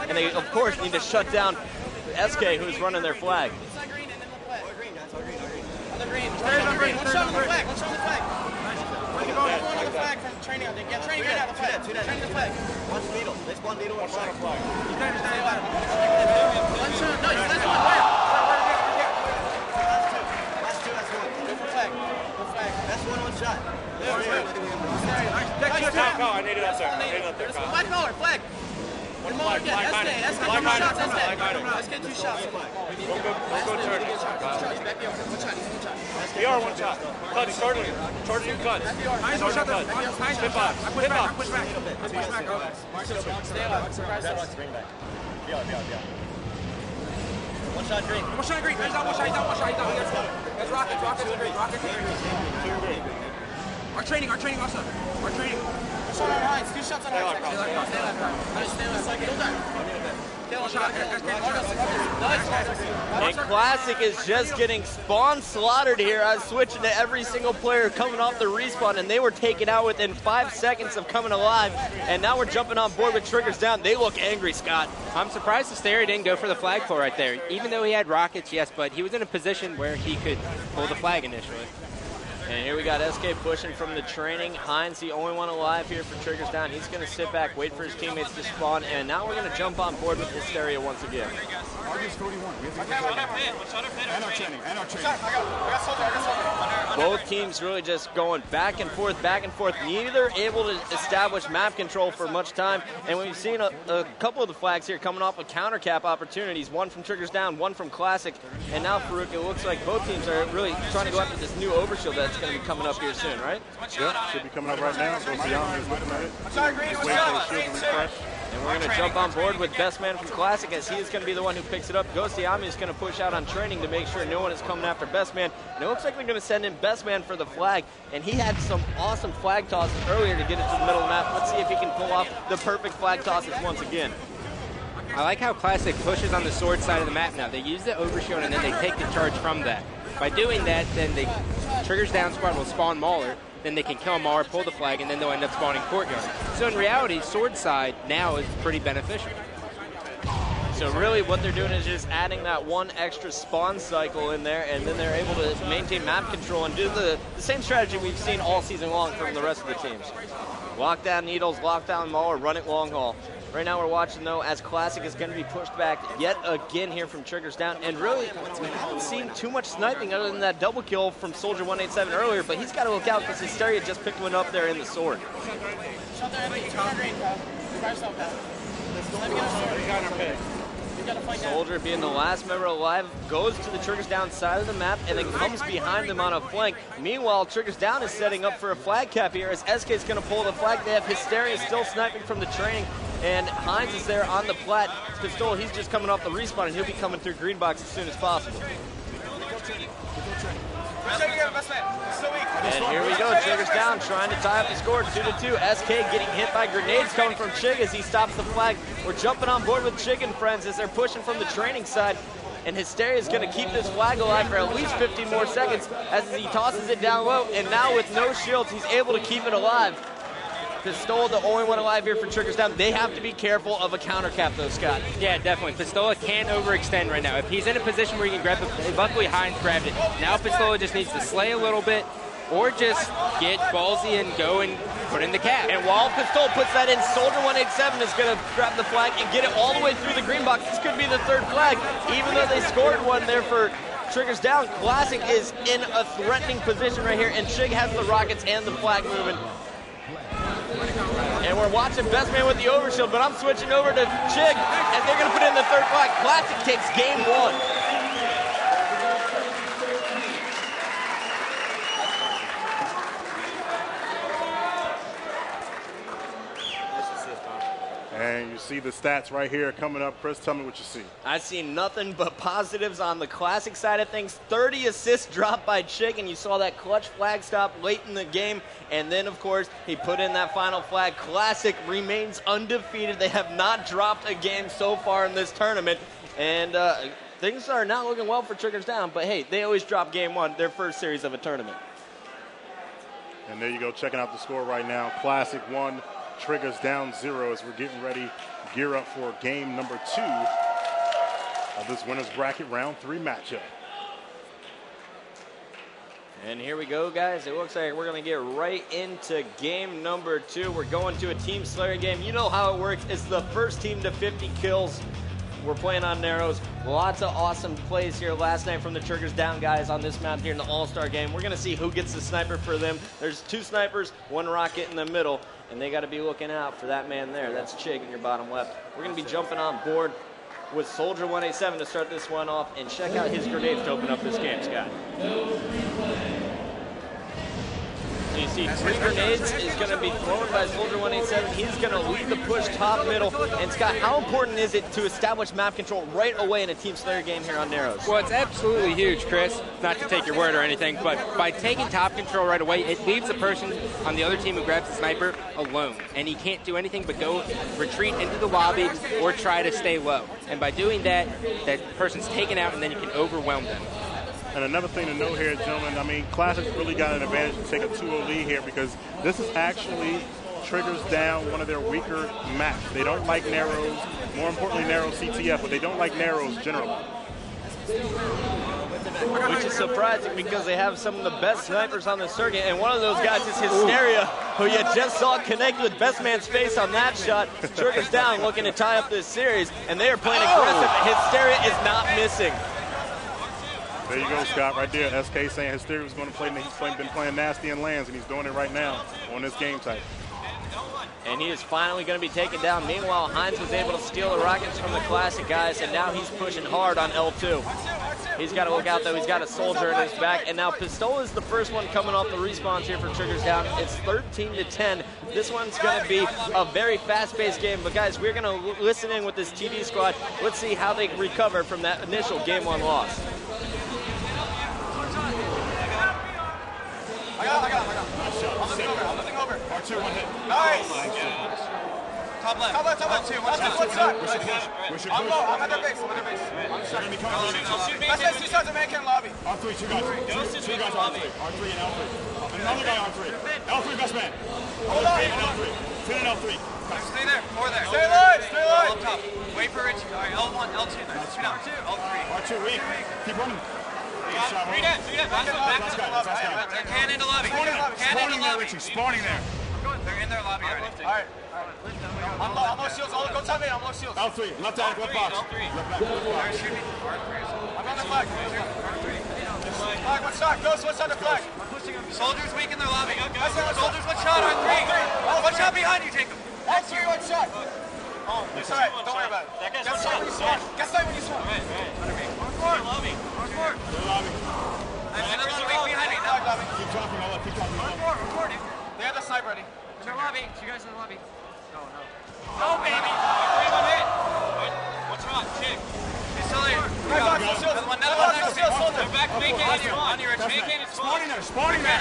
and they, of course, need to shut down SK, who's running their flag. It's not green and then the flag. Green, that's all green. On the green. Let's show them the flag. Let's show them the flag. Everyone on the flag from training out there. Yeah, training right now, the flag. Training the flag. Watch needle. Let's one needle and flag. No, that's one. Where? That's one. Go for flag. Go flag. That's one shot. I need it up there. Flag color, flag. One more again. SK, 2 shots, SK 2 shots. Don't go turn. One shot. PR, one shot. Cut, start it. Charge you cut. Start cut. Hip off. Push back. Stay alive. Bring back. One shot green. One shot green. He's down. That's Rockets. Our training also. Our training. One shot on Hines. 2 shots on Hines. Stay And Classic is just getting spawn slaughtered here. I was switching to every single player coming off the respawn, and they were taken out within 5 seconds of coming alive. And now we're jumping on board with Triggers down. They look angry, Scott. I'm surprised Hysteria didn't go for the flag pull right there. Even though he had rockets, yes, but he was in a position where he could pull the flag initially. And here we got SK pushing from the training. Hines, the only one alive here for Triggers down. He's going to sit back, wait for his teammates to spawn, and now we're going to jump on board with Hysteria once again. August 41. Both teams really just going back and forth, neither able to establish map control for much time. And we've seen a couple of the flags here coming off with counter cap opportunities, one from Triggers down, one from Classic. And now, Farouk, it looks like both teams are really trying to go after this new overshield that's going to be coming up here soon, right? Yeah, should be coming up right now. So Beyond is looking at it. Just waiting for the shield to refresh. And we're going to jump on board with Best Man from Classic, as he is going to be the one who picks it up. Ghostiami is going to push out on training to make sure no one is coming after Best Man. And it looks like they're going to send in Best Man for the flag. And he had some awesome flag tosses earlier to get it to the middle of the map. Let's see if he can pull off the perfect flag tosses once again. I like how Classic pushes on the sword side of the map now. They use the overshield and then they take the charge from that. By doing that, then the Triggers down squad will spawn Mauler. Then they can kill Mauler, pull the flag, and then they'll end up spawning Courtyard. So in reality, sword side now is pretty beneficial. So really what they're doing is just adding that one extra spawn cycle in there, and then they're able to maintain map control and do the same strategy we've seen all season long from the rest of the teams. Lock down Needles, lock down Mauler, run it long haul. Right now we're watching, though, as Classic is going to be pushed back yet again here from Triggers down. And really, we haven't seen too much sniping other than that double kill from Soldier 187 earlier, but he's got to look out because Hysteria just picked one up there in the sword. Soldier, being the last member alive, goes to the Triggers down side of the map and then comes behind them on a flank. Meanwhile, Triggers down is setting up for a flag cap here as SK is going to pull the flag. They have Hysteria still sniping from the training, and Hines is there on the plat. Pistol, he's just coming off the respawn, and he'll be coming through green box as soon as possible. And here we go, Triggers down, trying to tie up the score, 2-2. SK getting hit by grenades coming from Chig as he stops the flag. We're jumping on board with Chig and friends as they're pushing from the training side. And Hysteria is going to keep this flag alive for at least 15 more seconds as he tosses it down low. And now with no shields, he's able to keep it alive. Pistola, the only one alive here for Triggers down. They have to be careful of a counter cap, though, Scott. Yeah, definitely. Pistola can't overextend right now. If he's in a position where he can grab the, luckily Hines grabbed it. Now Pistola just needs to slay a little bit, or just get ballsy and go and put in the cap. And while Pistola puts that in, Soldier 187 is going to grab the flag and get it all the way through the green box. This could be the third flag, even though they scored one there for Triggers down. Classic is in a threatening position right here, and Chig has the rockets and the flag moving. And we're watching Best Man with the overshield, but I'm switching over to Chig, and they're going to put in the third flag. Classic takes game one. And you see the stats right here coming up. Chris, tell me what you see. I've seen nothing but positives on the Classic side of things. 30 assists dropped by Chig, and you saw that clutch flag stop late in the game. And then, of course, he put in that final flag. Classic remains undefeated. They have not dropped a game so far in this tournament. And things are not looking well for Triggers down. But, hey, they always drop game one, their first series of a tournament. And there you go, checking out the score right now. Classic 1, Triggers down 0 as we're getting ready gear up for game number 2 of this winner's bracket round 3 matchup. And here we go, guys. It looks like we're going to get right into game number 2. We're going to a Team Slayer game. You know how it works. It's the first team to 50 kills. We're playing on Narrows. Lots of awesome plays here last night from the Triggers Down guys on this map here in the All-Star game. We're going to see who gets the sniper for them. There's 2 snipers, 1 rocket in the middle, and they got to be looking out for that man there. That's Chig in your bottom left. We're going to be jumping on board with Soldier 187 to start this one off, and check out his grenades to open up this game, Scott. So you see 3 grenades is going to be thrown by Soldier 187. He's going to lead the push top middle. And Scott, how important is it to establish map control right away in a Team Slayer game here on Narrows? Well, it's absolutely huge, Chris. Not to take your word or anything, but by taking top control right away, it leaves the person on the other team who grabs the sniper alone. And he can't do anything but go retreat into the lobby or try to stay low. And by doing that, that person's taken out and then you can overwhelm them. And another thing to note here, gentlemen, I mean, Classic's really got an advantage to take a 2-0 lead here because this is actually Triggers Down one of their weaker maps. They don't like Narrows, more importantly Narrows CTF, but they don't like Narrows generally. Which is surprising because they have some of the best snipers on the circuit, and one of those guys is Hysteria, who you just saw connect with Best Man's face on that shot. Triggers Down looking to tie up this series, and they are playing aggressive. Hysteria is not missing. There you go, Scott, right there. SK saying Hysteria was going to play, and he's been playing nasty in lands, and he's doing it right now on this game type. And he is finally going to be taken down. Meanwhile, Hines was able to steal the rockets from the Classic guys, and now he's pushing hard on L2. He's got to look out, though. He's got a Soldier in his back. And now Pistola is the first one coming off the respawns here for Triggers Down. It's 13-10. This one's going to be a very fast-paced game. But, guys, we're going to listen in with this TD squad. Let's see how they recover from that initial Game 1 loss. I got him. I'm looking over. R2, 1 hit. Nice. Top left. Top left, 2. One shot. I'm low. I'm at their base. I'm shooting. Best man, 2 shots in man can lobby. R3, 2 guys. 2 guys on R3. R3 and L3. Another guy on 3. L3, best man. Hold on. Fit in L3. Stay there. Over there. Stay alive. Up top. Wait for Richie. All right, L1, L2. Nice. R2, L3. R2, weak. Keep running. Three dead. Back to can into lobby. Spawning there, Richie. Spawning there. They're in their lobby already. All right. I'm low shields. Go tell me. I'm low shields. L3. Left out. Left box. Shoot me. I'm on the flag. Flag, 1 shot. Ghost, 1 shot the flag. Soldiers weak in their lobby. Soldiers, 1 shot. R3. 1 shot behind you, Jacob. R3, 1 shot. Oh, it's all right. Don't worry about it. Get sight when you swarm. Get sight when you swarm. Lobby. Another one weak behind me. Keep talking, Ola. Keep talking. Recording. They have the sniper ready. In their lobby. You guys in the lobby. No, baby. What's wrong? Chick. He's still here. Another one. They're back. On your edge. Spawning there.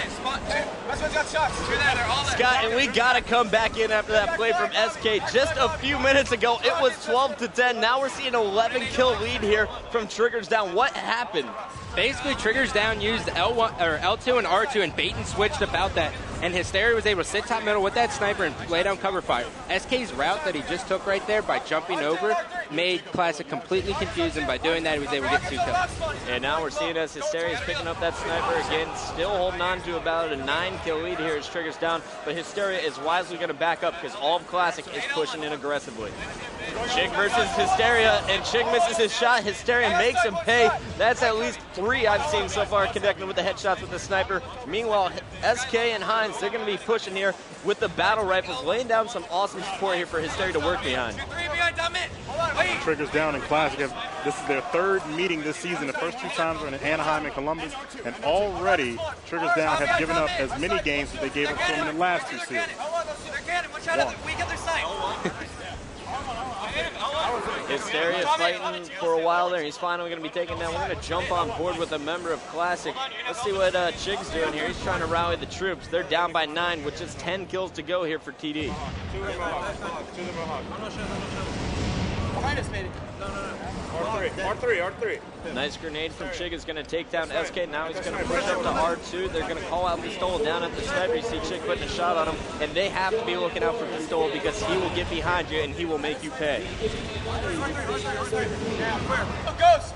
That's what got shots. They're all there. Scott, and we got to come back in after that play from SK. Just a few minutes ago, it was 12-10. Now we're seeing an 11-kill lead here from Triggers Down. What happened? Basically, Triggers Down used L1 or L2 and R2 and bait and switched about that. And Hysteria was able to sit top middle with that sniper and lay down cover fire. SK's route that he just took right there by jumping over made Classic completely confused, and by doing that, he was able to get 2 kills. And now we're seeing as Hysteria is picking up that sniper again, still holding on to about a 9-kill lead here as Triggers Down. But Hysteria is wisely going to back up because all of Classic is pushing in aggressively. Chig versus Hysteria, and Chig misses his shot. Hysteria makes him pay. That's at least 3 I've seen so far connecting with the headshots with the sniper. Meanwhile, SK and Hines, they're going to be pushing here with the battle rifles, laying down some awesome support here for Hysteria to work behind. Triggers Down in Classic. This is their 3rd meeting this season. The first 2 times were in Anaheim and Columbus, and already Triggers Down have given up as many games as they gave up to them in the last 2 seasons. Hysteria fighting for a while there. He's finally going to be taken down. We're going to jump on board with a member of Classic. Let's see what Chig's doing here. He's trying to rally the troops. They're down by 9 with just 10 kills to go here for TD. Behind us, maybe. No. R3. Nice grenade from Chig is going to take down SK. Now he's going to push up to R2. They're going to call out Pistola down at the sniper. You see Chig putting a shot on him, and they have to be looking out for Pistola because he will get behind you and he will make you pay. Ghost.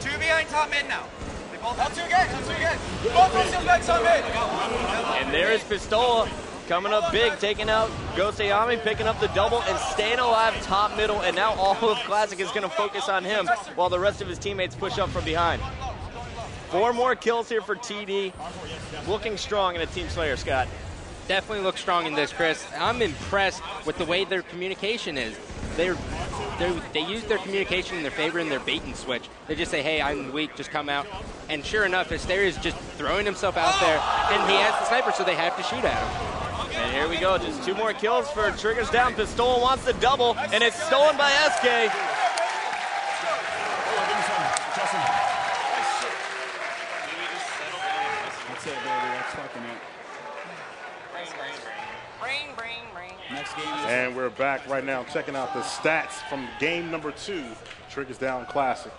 2 behind top mid now. They both have 2 again. Both those back top mid. And there is Pistola coming up big, taking out Ghost Ayami, picking up the double and staying alive top middle. And now all of Classic is going to focus on him while the rest of his teammates push up from behind. 4 more kills here for TD. Looking strong in a Team Slayer, Scott. Definitely look strong in this, Chris. I'm impressed with the way their communication is. They use their communication in their favor in their bait and switch. They just say, hey, I'm weak, just come out. And sure enough, Hysteria is just throwing himself out there, and he has the sniper, so they have to shoot at him. And here we go, just 2 more kills for Triggers down. Pistola wants the double, and it's stolen by SK. That's it, baby. That's fucking it. Next game is And we're back right now checking out the stats from game number 2, Triggers Down Classic.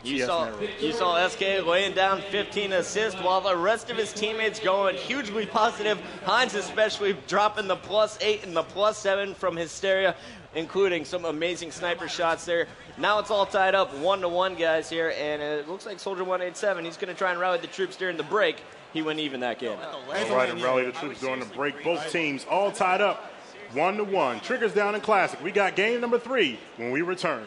You saw SK laying down 15 assists while the rest of his teammates going hugely positive. Hines especially dropping the +8 and the +7 from Hysteria, including some amazing sniper shots there. Now it's all tied up 1-1, guys, here, and it looks like Soldier 187, he's going to try and rally the troops during the break. He went even that game. All right, and rally the troops during the break. Both teams all tied up 1-1. Triggers Down in Classic. We got game number 3 when we return.